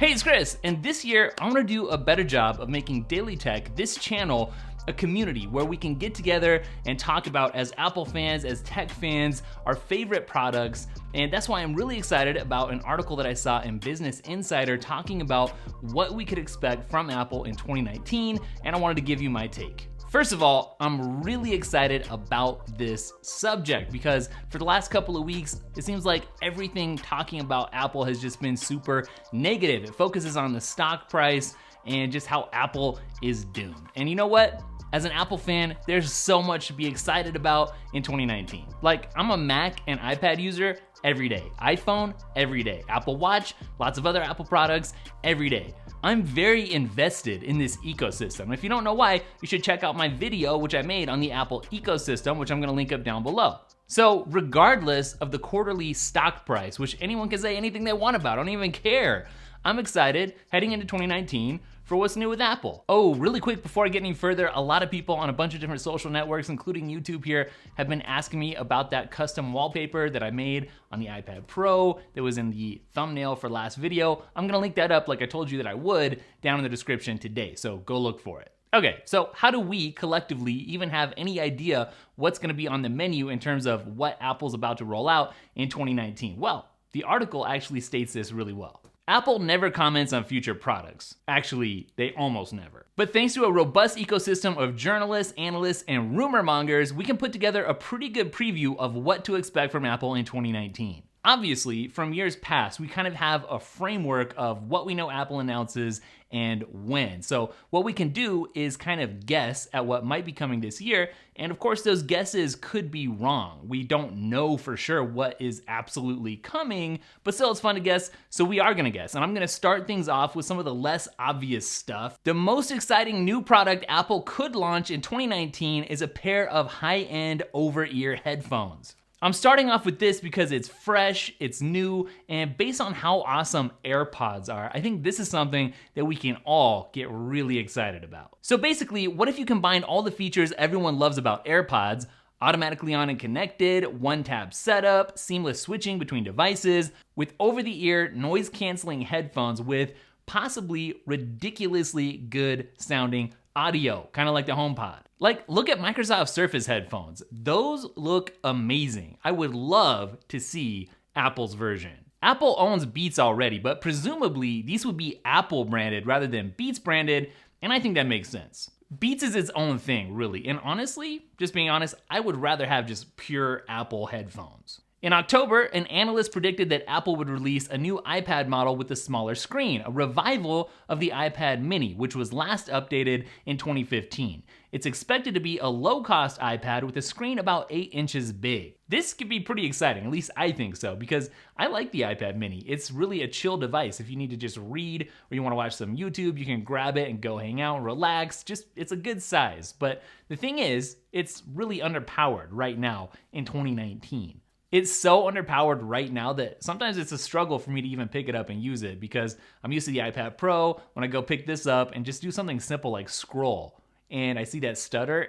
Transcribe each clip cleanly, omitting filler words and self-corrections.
Hey, it's Chris, and this year I want to do a better job of making Daily Tech, this channel, a community where we can get together and talk about, as Apple fans, as tech fans, our favorite products. And that's why I'm really excited about an article that I saw in Business Insider talking about what we could expect from Apple in 2019, and I wanted to give you my take. First of all, I'm really excited about this subject because for the last couple of weeks, it seems like everything talking about Apple has just been super negative. It focuses on the stock price and just how Apple is doomed. And you know what? As an Apple fan, there's so much to be excited about in 2019. Like, I'm a Mac and iPad user every day. iPhone, every day. Apple Watch, lots of other Apple products, every day. I'm very invested in this ecosystem. If you don't know why, you should check out my video, which I made on the Apple ecosystem, which I'm gonna link up down below. So regardless of the quarterly stock price, which anyone can say anything they want about, I don't even care. I'm excited heading into 2019 for what's new with Apple. Oh, really quick before I get any further, a lot of people on a bunch of different social networks, including YouTube here, have been asking me about that custom wallpaper that I made on the iPad Pro that was in the thumbnail for last video. I'm gonna link that up like I told you that I would down in the description today, so go look for it. Okay, so how do we collectively even have any idea what's gonna be on the menu in terms of what Apple's about to roll out in 2019? Well, the article actually states this really well. Apple never comments on future products. Actually, they almost never. But thanks to a robust ecosystem of journalists, analysts, and rumor mongers, we can put together a pretty good preview of what to expect from Apple in 2019. Obviously, from years past, we kind of have a framework of what we know Apple announces and when. So what we can do is kind of guess at what might be coming this year, and of course those guesses could be wrong. We don't know for sure what is absolutely coming, but still it's fun to guess, so we are gonna guess. And I'm gonna start things off with some of the less obvious stuff. The most exciting new product Apple could launch in 2019 is a pair of high-end over-ear headphones. I'm starting off with this because it's fresh, it's new, and based on how awesome AirPods are, I think this is something that we can all get really excited about. So basically, what if you combine all the features everyone loves about AirPods, automatically on and connected, one-tap setup, seamless switching between devices, with over-the-ear noise-canceling headphones with possibly ridiculously good sounding audio, kind of like the HomePod. Like, look at Microsoft Surface headphones. Those look amazing. I would love to see Apple's version. Apple owns Beats already, but presumably these would be Apple branded rather than Beats branded, and I think that makes sense. Beats is its own thing, really, and honestly, just being honest, I would rather have just pure Apple headphones. In October, an analyst predicted that Apple would release a new iPad model with a smaller screen, a revival of the iPad mini, which was last updated in 2015. It's expected to be a low-cost iPad with a screen about 8 inches big. This could be pretty exciting, at least I think so, because I like the iPad mini. It's really a chill device. If you need to just read or you want to watch some YouTube, you can grab it and go hang out and relax. It's a good size. But the thing is, it's really underpowered right now in 2019. It's so underpowered right now that sometimes it's a struggle for me to even pick it up and use it because I'm used to the iPad Pro. When I go pick this up and just do something simple like scroll and I see that stutter,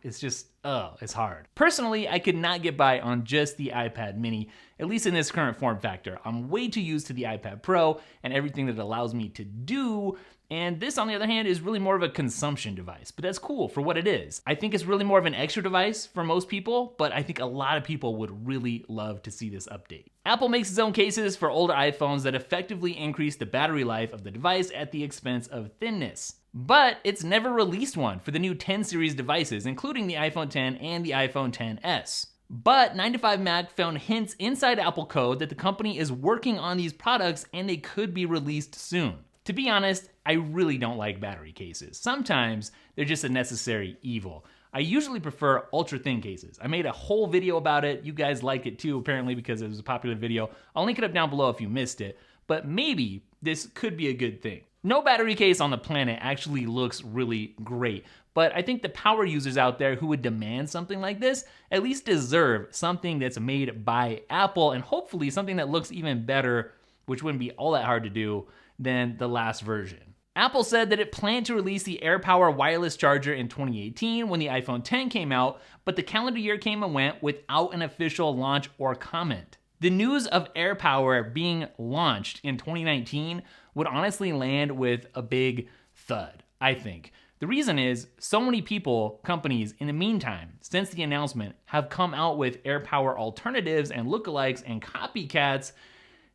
it's hard. Personally, I could not get by on just the iPad mini, at least in this current form factor. I'm way too used to the iPad Pro and everything that it allows me to do. And this, on the other hand, is really more of a consumption device, but that's cool for what it is. I think it's really more of an extra device for most people, but I think a lot of people would really love to see this update. Apple makes its own cases for older iPhones that effectively increase the battery life of the device at the expense of thinness. But it's never released one for the new 10 series devices, including the iPhone X and the iPhone XS. But 9to5Mac found hints inside Apple code that the company is working on these products and they could be released soon. To be honest, I really don't like battery cases. Sometimes they're just a necessary evil. I usually prefer ultra-thin cases. I made a whole video about it. You guys liked it too, apparently, because it was a popular video. I'll link it up down below if you missed it. But maybe this could be a good thing. No battery case on the planet actually looks really great, but I think the power users out there who would demand something like this at least deserve something that's made by Apple and hopefully something that looks even better, which wouldn't be all that hard to do, than the last version. Apple said that it planned to release the AirPower wireless charger in 2018 when the iPhone X came out, but the calendar year came and went without an official launch or comment. The news of AirPower being launched in 2019 would honestly land with a big thud, I think. The reason is so many people, companies, in the meantime, since the announcement, have come out with AirPower alternatives and lookalikes and copycats,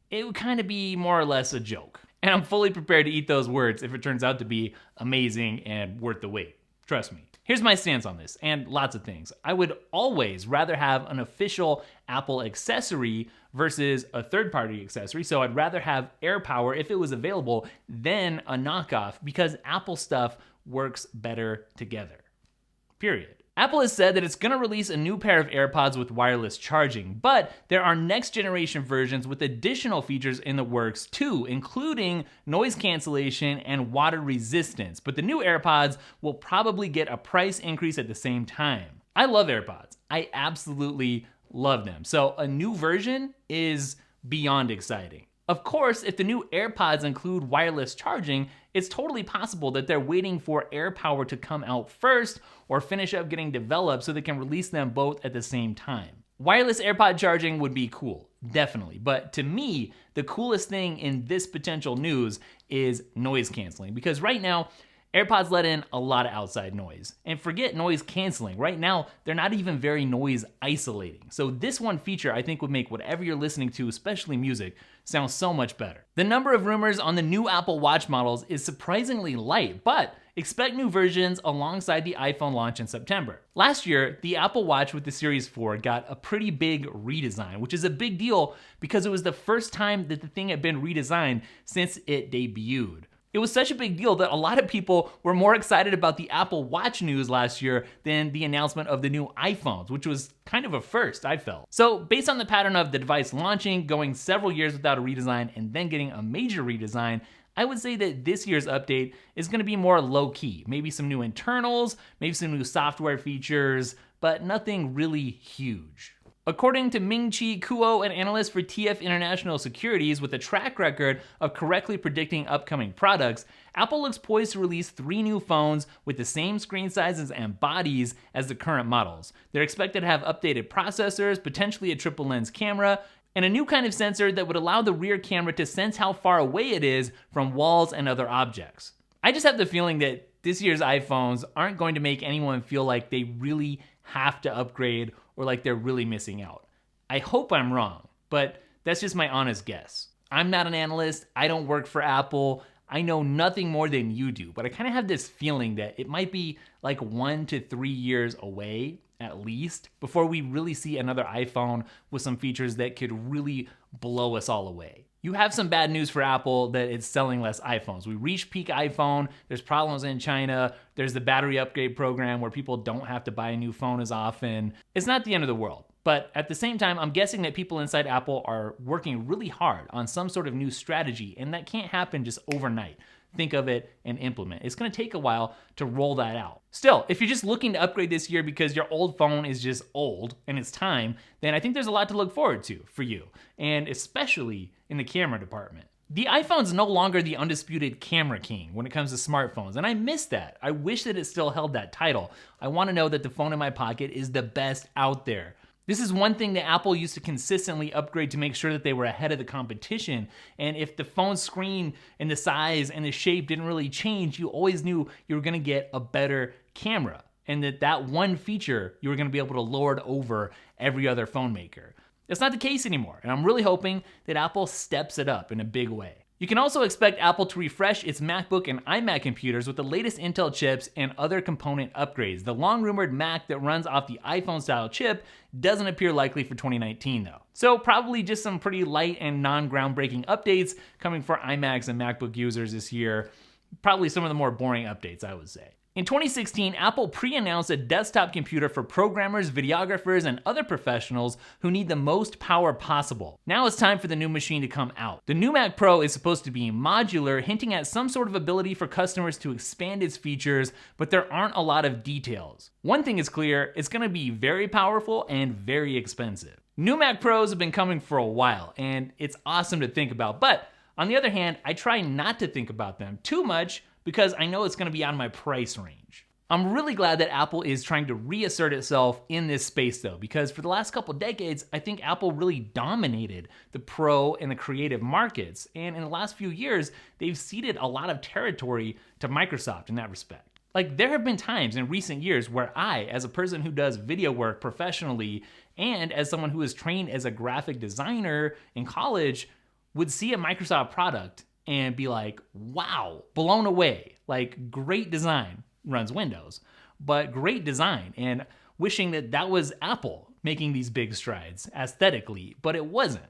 it would kind of be more or less a joke. And I'm fully prepared to eat those words if it turns out to be amazing and worth the wait. Trust me. Here's my stance on this, and lots of things. I would always rather have an official Apple accessory versus a third-party accessory, so I'd rather have AirPower if it was available than a knockoff, because Apple stuff works better together. Period. Apple has said that it's going to release a new pair of AirPods with wireless charging, but there are next generation versions with additional features in the works too, including noise cancellation and water resistance. But the new AirPods will probably get a price increase at the same time. I love AirPods. I absolutely love them. So a new version is beyond exciting. Of course, if the new AirPods include wireless charging, it's totally possible that they're waiting for AirPower to come out first or finish up getting developed so they can release them both at the same time. Wireless AirPod charging would be cool, definitely. But to me, the coolest thing in this potential news is noise canceling, because right now, AirPods let in a lot of outside noise. And forget noise canceling. Right now, they're not even very noise isolating. So this one feature I think would make whatever you're listening to, especially music, sound so much better. The number of rumors on the new Apple Watch models is surprisingly light, but expect new versions alongside the iPhone launch in September. Last year, the Apple Watch with the Series 4 got a pretty big redesign, which is a big deal because it was the first time that the thing had been redesigned since it debuted. It was such a big deal that a lot of people were more excited about the Apple Watch news last year than the announcement of the new iPhones, which was kind of a first, I felt. So based on the pattern of the device launching, going several years without a redesign, and then getting a major redesign, I would say that this year's update is going to be more low-key. Maybe some new internals, maybe some new software features, but nothing really huge. According to Ming-Chi Kuo, an analyst for TF International Securities with a track record of correctly predicting upcoming products, Apple looks poised to release 3 new phones with the same screen sizes and bodies as the current models. They're expected to have updated processors, potentially a triple lens camera, and a new kind of sensor that would allow the rear camera to sense how far away it is from walls and other objects. I just have the feeling that this year's iPhones aren't going to make anyone feel like they really have to upgrade or like they're really missing out. I hope I'm wrong, but that's just my honest guess. I'm not an analyst, I don't work for Apple, I know nothing more than you do, but I kind of have this feeling that it might be like 1 to 3 years away, at least, before we really see another iPhone with some features that could really blow us all away. You have some bad news for Apple that it's selling less iPhones. We reached peak iPhone, there's problems in China, there's the battery upgrade program where people don't have to buy a new phone as often. It's not the end of the world. But at the same time, I'm guessing that people inside Apple are working really hard on some sort of new strategy, and that can't happen just overnight. Think of it and implement. It's gonna take a while to roll that out. Still, if you're just looking to upgrade this year because your old phone is just old and it's time, then I think there's a lot to look forward to for you, and especially in the camera department. The iPhone's no longer the undisputed camera king when it comes to smartphones, and I miss that. I wish that it still held that title. I wanna know that the phone in my pocket is the best out there. This is one thing that Apple used to consistently upgrade to make sure that they were ahead of the competition. And if the phone screen and the size and the shape didn't really change, you always knew you were gonna get a better camera. And that one feature, you were gonna be able to lord over every other phone maker. That's not the case anymore, and I'm really hoping that Apple steps it up in a big way. You can also expect Apple to refresh its MacBook and iMac computers with the latest Intel chips and other component upgrades. The long-rumored Mac that runs off the iPhone-style chip doesn't appear likely for 2019 though. So probably just some pretty light and non-groundbreaking updates coming for iMacs and MacBook users this year. Probably some of the more boring updates, I would say. In 2016, Apple pre-announced a desktop computer for programmers, videographers, and other professionals who need the most power possible. Now it's time for the new machine to come out. The new Mac Pro is supposed to be modular, hinting at some sort of ability for customers to expand its features, but there aren't a lot of details. One thing is clear, it's gonna be very powerful and very expensive. New Mac Pros have been coming for a while, and it's awesome to think about, but on the other hand, I try not to think about them too much because I know it's gonna be out of my price range. I'm really glad that Apple is trying to reassert itself in this space though, because for the last couple decades, I think Apple really dominated the pro and the creative markets. And in the last few years, they've ceded a lot of territory to Microsoft in that respect. Like, there have been times in recent years where I, as a person who does video work professionally, and as someone who was trained as a graphic designer in college, would see a Microsoft product and be like, wow, blown away. Like, great design. Runs Windows, but great design, and wishing that that was Apple making these big strides aesthetically, but it wasn't.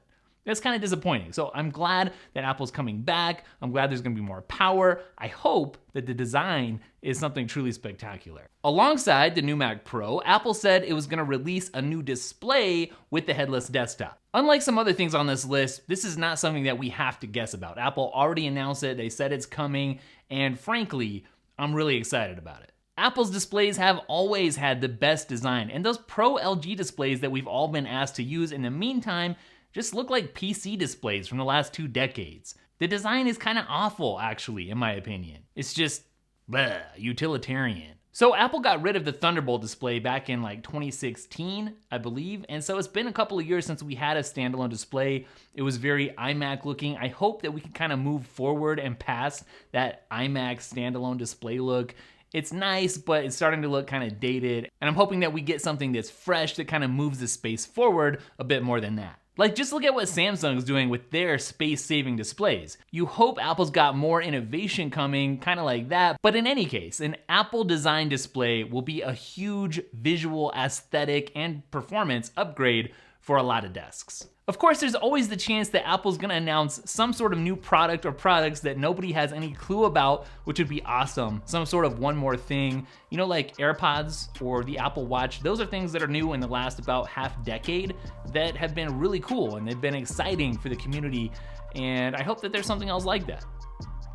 That's kind of disappointing. So I'm glad that Apple's coming back. I'm glad there's gonna be more power. I hope that the design is something truly spectacular. Alongside the new Mac Pro, Apple said it was gonna release a new display with the Headless Desktop. Unlike some other things on this list, this is not something that we have to guess about. Apple already announced it, they said it's coming, and frankly, I'm really excited about it. Apple's displays have always had the best design, and those Pro LG displays that we've all been asked to use in the meantime just look like PC displays from the last 2 decades. The design is kind of awful, actually, in my opinion. It's just, bleh, utilitarian. So Apple got rid of the Thunderbolt display back in like 2016, I believe, and so it's been a couple of years since we had a standalone display. It was very iMac looking. I hope that we can kind of move forward and past that iMac standalone display look. It's nice, but it's starting to look kind of dated, and I'm hoping that we get something that's fresh that kind of moves the space forward a bit more than that. Like, just look at what Samsung's doing with their space-saving displays. You hope Apple's got more innovation coming, kind of like that, but in any case, an Apple design display will be a huge visual, aesthetic, and performance upgrade for a lot of desks. Of course, there's always the chance that Apple's gonna announce some sort of new product or products that nobody has any clue about, which would be awesome. Some sort of one more thing, you know, like AirPods or the Apple Watch. Those are things that are new in the last about half decade that have been really cool and they've been exciting for the community. And I hope that there's something else like that.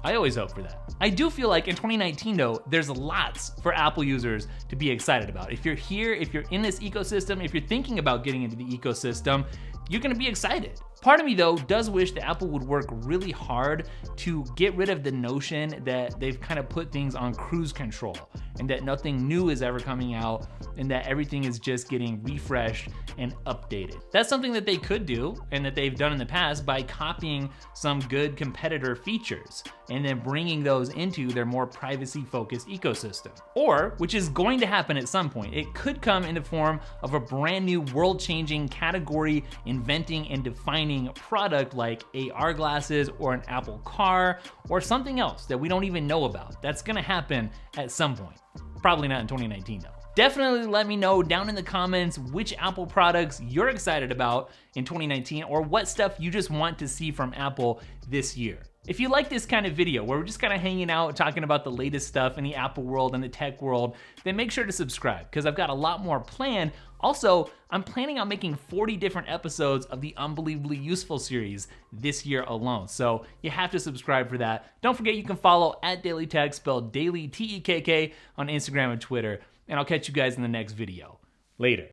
I always hope for that. I do feel like in 2019 though, there's lots for Apple users to be excited about. If you're here, if you're in this ecosystem, if you're thinking about getting into the ecosystem, you're gonna be excited. Part of me though does wish that Apple would work really hard to get rid of the notion that they've kind of put things on cruise control and that nothing new is ever coming out and that everything is just getting refreshed and updated. That's something that they could do and that they've done in the past by copying some good competitor features and then bringing those into their more privacy-focused ecosystem. Or, which is going to happen at some point, it could come in the form of a brand new world-changing category inventing and defining product like AR glasses or an Apple car or something else that we don't even know about. That's gonna happen at some point. Probably not in 2019 though. Definitely let me know down in the comments which Apple products you're excited about in 2019 or what stuff you just want to see from Apple this year. If you like this kind of video where we're just kind of hanging out talking about the latest stuff in the Apple world and the tech world, then make sure to subscribe because I've got a lot more planned. Also, I'm planning on making 40 different episodes of the Unbelievably Useful series this year alone, so you have to subscribe for that. Don't forget you can follow @DailyTech, spelled Daily Tekk, on Instagram and Twitter, and I'll catch you guys in the next video. Later.